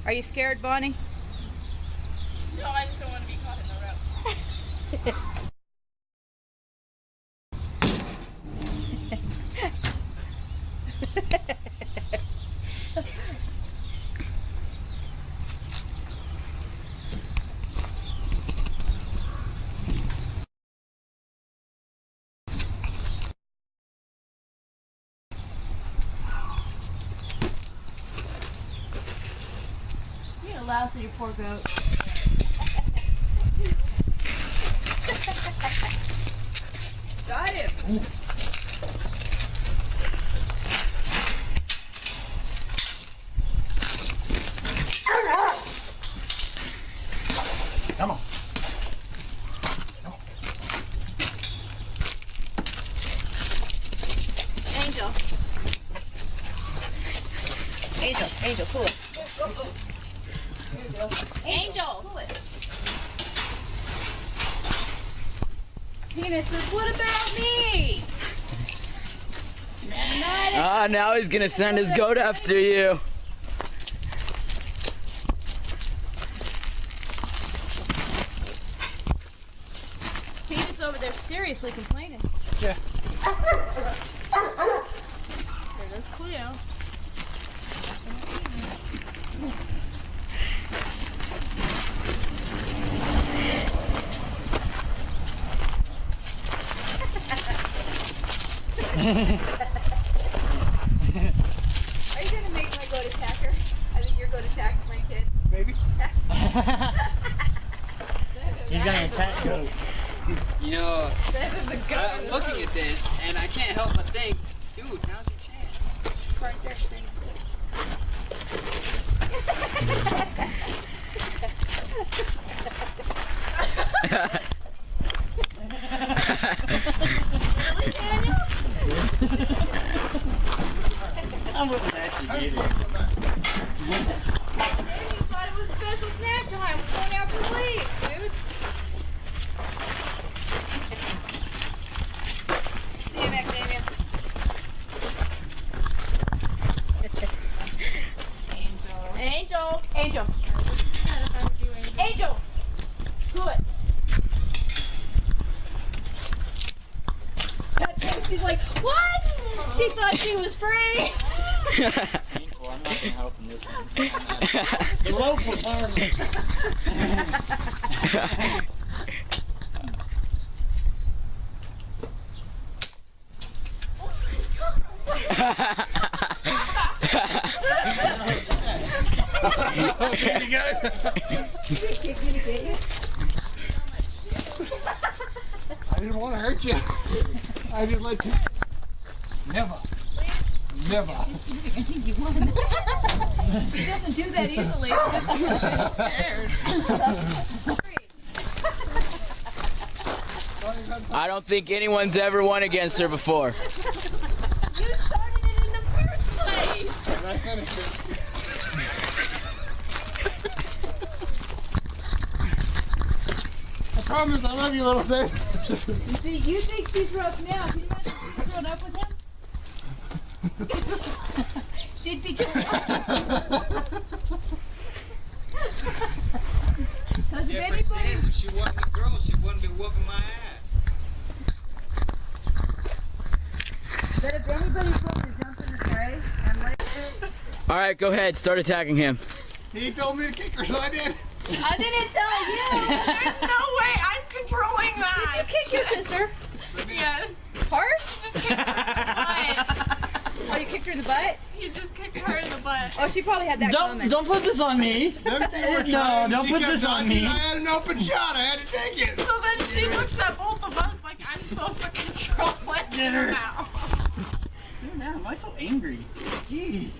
Are you scared, Bonnie? No, I just don't want to be caught in the rope. You're a lousy, you poor goat. Got him. Come on. Angel. Angel, pull it. Angel. Pull it. Peanut says, what about me? Ah, now he's gonna send his goat after you. Peanut's over there seriously complaining. Yeah. There goes Cleo. Are you gonna make my goat attacker? I think your goat attack my kid. Maybe. He's gonna attack goat. You know, That is a goat. I'm looking at this and I can't help but think, dude, now's your chance. She's right there standing still. Really, Daniel? I wouldn't actually get it. Maybe you thought it was special snack time. We're going after the leaves, dude. See you, Macadamia. Angel. Angel. Angel. Pull it. She's like, what? She thought she was free. Painful. I'm not gonna help in this one. The rope was hard. Here you go. I didn't want to hurt you. I didn't let you. Never. Never. I think you won. She doesn't do that easily. She's scared. I don't think anyone's ever won against her before. You started it in the first place. And I finished it. I promise I love you, little sis. You see, you think she's rough now. Can you imagine if she's grown up with him? She'd be just Because if Difference anybody... is, if she wasn't a girl, she wouldn't be whooping my ass. But if anybody told me to jump in the fray and like... All right, go ahead. Start attacking him. He told me to kick her, so I did. I didn't tell you! There's no way I'm controlling that. Did you kick your sister? Yes. Hard? Just kicked her in the butt. Oh, you kicked her in the butt? You just kicked her in the butt. Oh, she probably had that comment. Don't put this on me. Them two were No, trying, don't she put kept this on talking, me. I had an open shot. I had to take it. So then she looks at both of us like I'm supposed to control it Get her. now. So now, am I so angry? Jeez.